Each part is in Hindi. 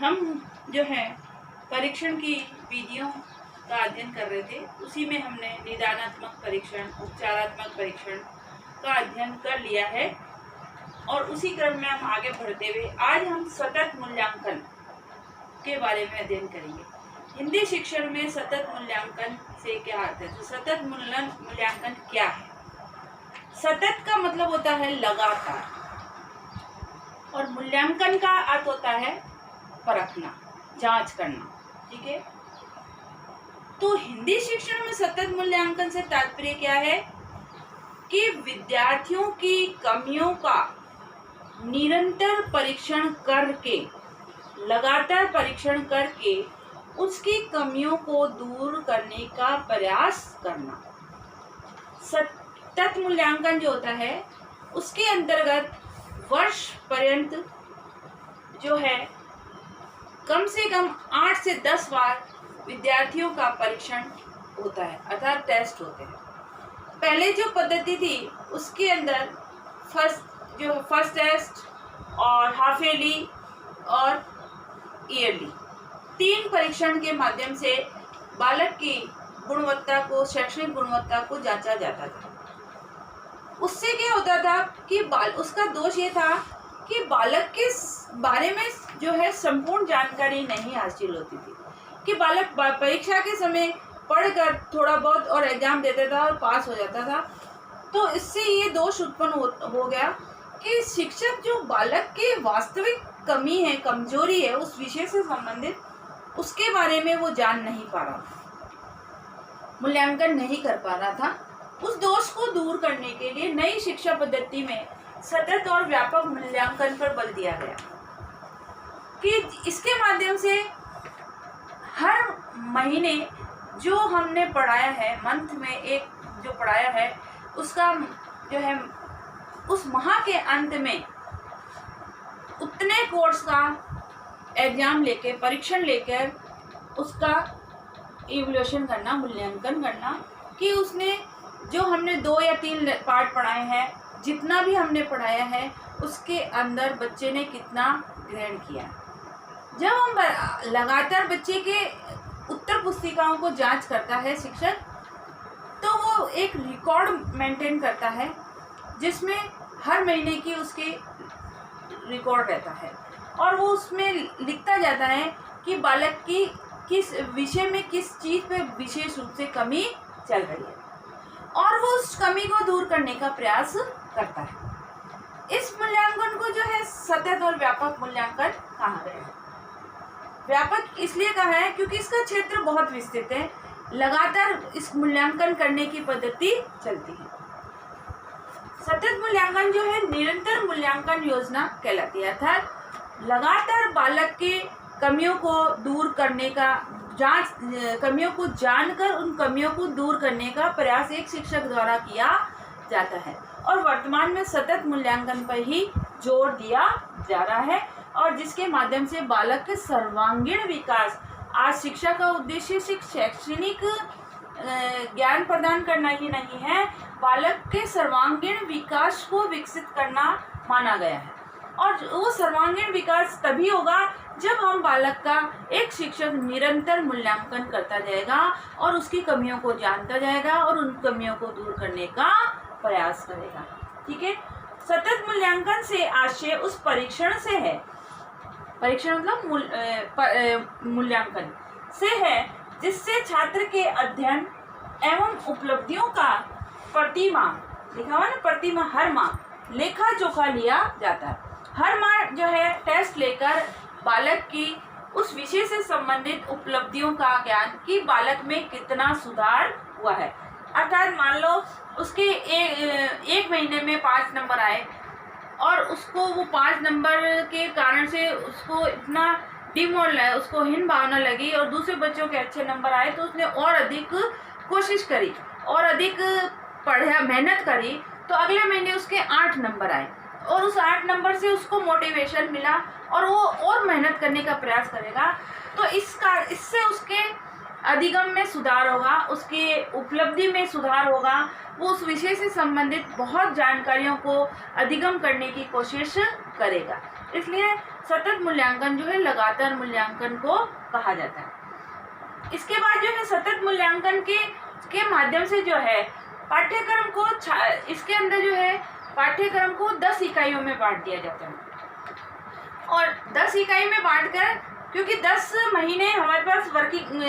हम जो है परीक्षण की विधियों का अध्ययन कर रहे थे। उसी में हमने निदानात्मक परीक्षण, उपचारात्मक परीक्षण का अध्ययन कर लिया है और उसी क्रम में हम आगे बढ़ते हुए आज हम सतत मूल्यांकन के बारे में अध्ययन करेंगे। हिंदी शिक्षण में सतत मूल्यांकन से क्या अर्थ है? तो सतत मूल्यांकन क्या है? सतत का मतलब होता है लगातार और मूल्यांकन का अर्थ होता है परखना, जांच करना। ठीक है, तो हिंदी शिक्षण में सतत मूल्यांकन से तात्पर्य क्या है कि विद्यार्थियों की कमियों का निरंतर परीक्षण करके, लगातार परीक्षण करके उसकी कमियों को दूर करने का प्रयास करना। सतत मूल्यांकन जो होता है उसके अंतर्गत वर्ष पर्यंत जो है कम से कम 8 से 10 बार विद्यार्थियों का परीक्षण होता है, अर्थात टेस्ट होते हैं। पहले जो पद्धति थी उसके अंदर फर्स्ट टेस्ट और हाफ ईयरली और ईयरली 3 परीक्षण के माध्यम से बालक की गुणवत्ता को, शैक्षणिक गुणवत्ता को जांचा जाता था। उससे क्या होता था कि उसका दोष ये था कि बालक के बारे में जो है संपूर्ण जानकारी नहीं हासिल होती थी, कि बालक परीक्षा के समय पढ़कर थोड़ा बहुत और एग्जाम देता था और पास हो जाता था। तो इससे ये दोष उत्पन्न हो गया कि शिक्षक जो बालक के वास्तविक कमी है, कमजोरी है, उस विषय से संबंधित उसके बारे में वो जान नहीं पा रहा था, मूल्यांकन नहीं कर पा रहा था। उस दोष को दूर करने के लिए नई शिक्षा पद्धति में सतत और व्यापक मूल्यांकन पर बल दिया गया कि इसके माध्यम से हर महीने जो हमने पढ़ाया है, मंथ में एक जो पढ़ाया है, उसका जो है उस माह के अंत में उतने कोर्स का एग्जाम लेके, परीक्षण लेकर उसका इवैल्यूएशन करना, मूल्यांकन करना कि उसने जो हमने 2 या 3 पार्ट पढ़ाए हैं, जितना भी हमने पढ़ाया है उसके अंदर बच्चे ने कितना ग्रहण किया। जब हम लगातार बच्चे के उत्तर पुस्तिकाओं को जांच करता है शिक्षक, तो वो एक रिकॉर्ड मेंटेन करता है जिसमें हर महीने की उसकी रिकॉर्ड रहता है और वो उसमें लिखता जाता है कि बालक की किस विषय में, किस चीज़ पे विशेष रूप से कमी चल रही है और वो उस कमी को दूर करने का प्रयास करता है। इस मूल्यांकन को जो है सतत और व्यापक मूल्यांकन कहा गया है। व्यापक इसलिए कहा है क्योंकि इसका क्षेत्र बहुत विस्तृत है, लगातार इस मूल्यांकन करने की पद्धति चलती है। सतत मूल्यांकन जो है निरंतर मूल्यांकन योजना कहलाती है, अर्थात लगातार बालक के कमियों को दूर करने का कमियों को जानकर उन कमियों को दूर करने का प्रयास एक शिक्षक द्वारा किया जाता है और वर्तमान में सतत मूल्यांकन पर ही जोर दिया जा रहा है और जिसके माध्यम से बालक के सर्वांगीण विकास, आज शिक्षा का उद्देश्य सिर्फ शैक्षणिक ज्ञान प्रदान करना ही नहीं है, बालक के सर्वांगीण विकास को विकसित करना माना गया है। और वो सर्वांगीण विकास तभी होगा जब हम बालक का एक शिक्षक निरंतर मूल्यांकन करता जाएगा और उसकी कमियों को जानता जाएगा और उन कमियों को दूर करने का प्रयास करेगा। ठीक है, सतत मूल्यांकन से आशय उस परीक्षण से है, परीक्षण मतलब मूल्यांकन से है जिससे छात्र के अध्ययन एवं उपलब्धियों का प्रतिमाह, लिखा हुआ ना, प्रतिमाह, हर माह लेखा जोखा लिया जाता है। हर माह जो है टेस्ट लेकर बालक की उस विषय से संबंधित उपलब्धियों का ज्ञान कि बालक में कितना सुधार हुआ है। अर्थात मान लो उसके एक महीने में 5 नंबर आए और उसको वो 5 नंबर के कारण से उसको इतना डिमोरलाइज, उसको हीन भावना लगी और दूसरे बच्चों के अच्छे नंबर आए तो उसने और अधिक कोशिश करी और अधिक पढ़ा, मेहनत करी, तो अगले महीने उसके 8 नंबर आए और उस 8 नंबर से उसको मोटिवेशन मिला और वो और मेहनत करने का प्रयास करेगा। तो इससे उसके अधिगम में सुधार होगा, उसकी उपलब्धि में सुधार होगा, वो उस विषय से संबंधित बहुत जानकारियों को अधिगम करने की कोशिश करेगा। इसलिए सतत मूल्यांकन जो है लगातार मूल्यांकन को कहा जाता है। इसके बाद जो है सतत मूल्यांकन के माध्यम से जो है पाठ्यक्रम को इसके अंदर जो है पाठ्यक्रम को 10 इकाइयों में बांट दिया जाता है। और 10 इकाई में बांटकर, क्योंकि 10 महीने हमारे पास वर्किंग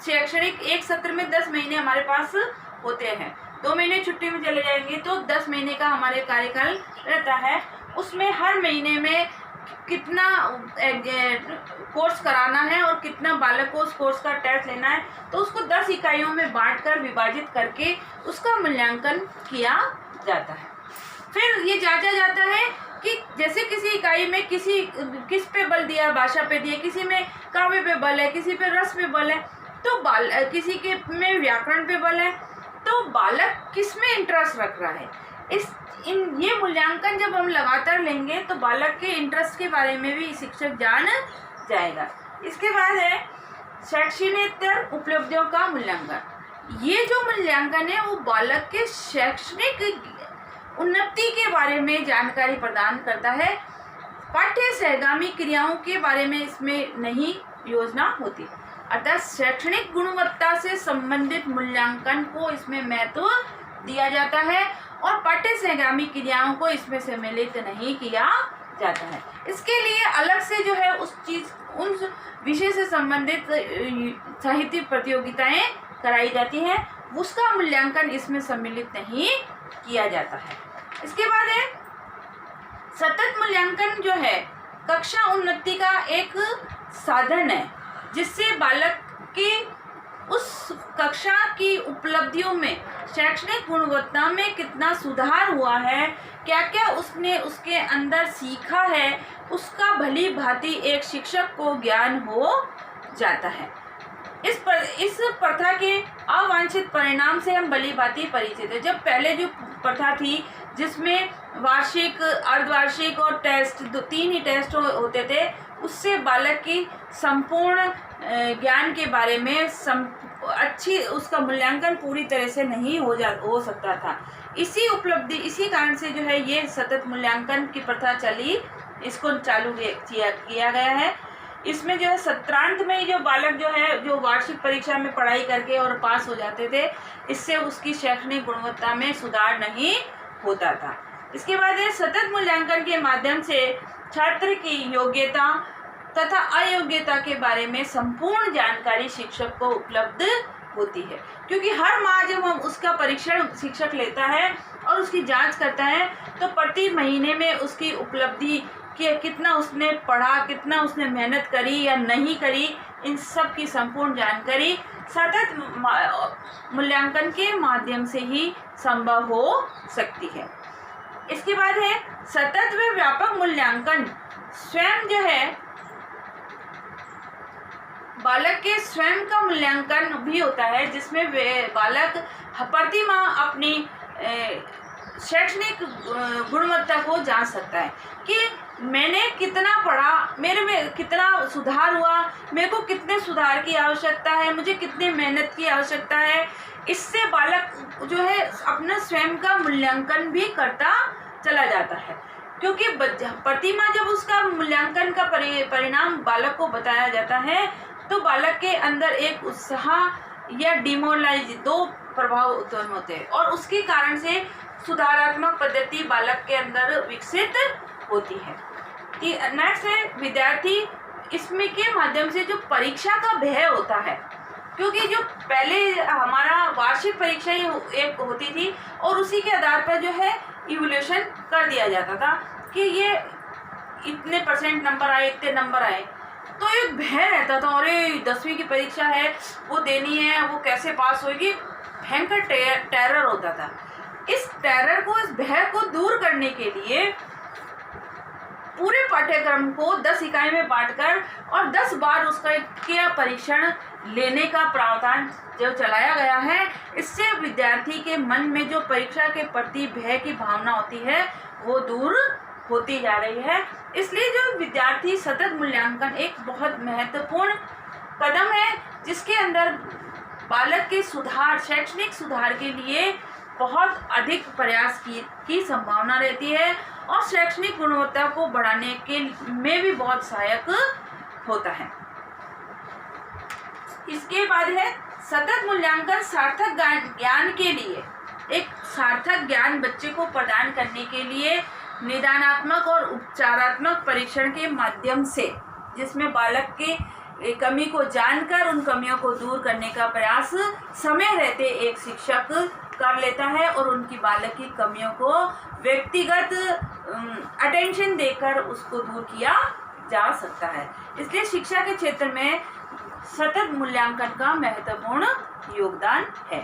शैक्षणिक एक सत्र में 10 महीने हमारे पास होते हैं, 2 महीने छुट्टी में चले जाएंगे तो 10 महीने का हमारे कार्यकाल रहता है। उसमें हर महीने में कितना कोर्स कराना है और कितना बालक को उस कोर्स का टेस्ट लेना है, तो उसको 10 इकाइयों में बांटकर विभाजित करके उसका मूल्यांकन किया जाता है। फिर ये जांचा जाता है कि जैसे किसी इकाई में किस पे बल दिया, भाषा पे दिया, किसी में काव्य पे बल है, किसी पे रस पे बल है, तो किसी के में व्याकरण पे बल है, तो बालक किस में इंटरेस्ट रख रहा है। ये मूल्यांकन जब हम लगातार लेंगे तो बालक के इंटरेस्ट के बारे में भी शिक्षक जान जाएगा। इसके बाद है शैक्षणिक उपलब्धियों का मूल्यांकन। ये जो मूल्यांकन है वो बालक के शैक्षणिक उन्नति के बारे में जानकारी प्रदान करता है। पाठ्य सहगामी क्रियाओं के बारे में इसमें नहीं योजना होती, अर्थात शैक्षणिक गुणवत्ता से संबंधित मूल्यांकन को इसमें महत्व दिया जाता है और पाठ्य सहगामी क्रियाओं को इसमें सम्मिलित नहीं किया जाता है। इसके लिए अलग से जो है उन विषय से संबंधित साहित्य प्रतियोगिताएं कराई जाती हैं, उसका मूल्यांकन इसमें सम्मिलित नहीं किया जाता है। इसके बाद है सतत मूल्यांकन जो है कक्षा उन्नति का एक साधन है, जिससे बालक के उस कक्षा की उपलब्धियों में शैक्षणिक गुणवत्ता में कितना सुधार हुआ है, क्या क्या उसने उसके अंदर सीखा है, उसका भली भांति एक शिक्षक को ज्ञान हो जाता है। इस प्रथा के अवांछित परिणाम से हम भली भांति परिचित है। जब पहले जो प्रथा थी जिसमें वार्षिक, अर्धवार्षिक और टेस्ट 3 ही टेस्ट होते थे, उससे बालक की संपूर्ण ज्ञान के बारे में उसका मूल्यांकन पूरी तरह से नहीं हो सकता था। इसी कारण से जो है ये सतत मूल्यांकन की प्रथा चली, इसको चालू किया गया है। इसमें जो है सत्रांत में जो बालक जो वार्षिक परीक्षा में पढ़ाई करके और पास हो जाते थे, इससे उसकी शैक्षणिक गुणवत्ता में सुधार नहीं होता था। इसके बाद है सतत मूल्यांकन के माध्यम से छात्र की योग्यता तथा अयोग्यता के बारे में संपूर्ण जानकारी शिक्षक को उपलब्ध होती है, क्योंकि हर माह जब हम उसका परीक्षण शिक्षक लेता है और उसकी जांच करता है तो प्रति महीने में उसकी उपलब्धि कि कितना उसने पढ़ा, कितना उसने मेहनत करी या नहीं करी, इन सब की संपूर्ण जानकारी सतत मूल्यांकन के माध्यम से ही संभव हो सकती है। इसके बाद है सतत व व्यापक मूल्यांकन। स्वयं जो है बालक के स्वयं का मूल्यांकन भी होता है, जिसमें बालक प्रति माह अपनी शैक्षणिक गुणवत्ता को जांच सकता है कि मैंने कितना पढ़ा, मेरे में कितना सुधार हुआ, मेरे को कितने सुधार की आवश्यकता है, मुझे कितने मेहनत की आवश्यकता है। इससे बालक जो है अपना स्वयं का मूल्यांकन भी करता चला जाता है, क्योंकि प्रति माह जब उसका मूल्यांकन का परिणाम बालक को बताया जाता है तो बालक के अंदर एक उत्साह या डिमोरलाइज 2 प्रभाव उत्पन्न होते हैं और उसके कारण से सुधारात्मक पद्धति बालक के अंदर विकसित होती है। नेक्स्ट है विद्यार्थी, इसमें के माध्यम से जो परीक्षा का भय होता है, क्योंकि जो पहले हमारा वार्षिक परीक्षा ही एक होती थी और उसी के आधार पर जो है इवोल्यूशन कर दिया जाता था कि ये इतने % नंबर आए, इतने नंबर आए, तो एक भय रहता था, अरे 10वीं की परीक्षा है वो देनी है, वो कैसे पास होगी, भयंकर टेरर होता था। इस टेरर को, इस भय को दूर करने के लिए पूरे पाठ्यक्रम को 10 इकाई में बांटकर और 10 बार उसका परीक्षण लेने का प्रावधान जो चलाया गया है, इससे विद्यार्थी के मन में जो परीक्षा के प्रति भय की भावना होती है वो दूर होती जा रही है। इसलिए जो विद्यार्थी सतत मूल्यांकन एक बहुत महत्वपूर्ण कदम है, जिसके अंदर बालक के सुधार, शैक्षणिक सुधार के लिए बहुत अधिक प्रयास की संभावना रहती है और शैक्षणिक गुणवत्ता को बढ़ाने के में भी बहुत सहायक होता है। इसके बाद है सतत मूल्यांकन सार्थक ज्ञान के लिए। एक सार्थक ज्ञान बच्चे को प्रदान करने के लिए निदानात्मक और उपचारात्मक परीक्षण के माध्यम से, जिसमें बालक के कमी को जानकर उन कमियों को दूर करने का प्रयास समय रहते एक शिक्षक कर लेता है और उनकी बालक की कमियों को व्यक्तिगत अटेंशन देकर उसको दूर किया जा सकता है। इसलिए शिक्षा के क्षेत्र में सतत मूल्यांकन का महत्वपूर्ण योगदान है।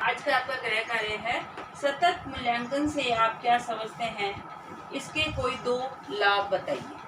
आज का आपका गृह कार्य है, सतत मूल्यांकन से आप क्या समझते हैं, इसके कोई 2 लाभ बताइए।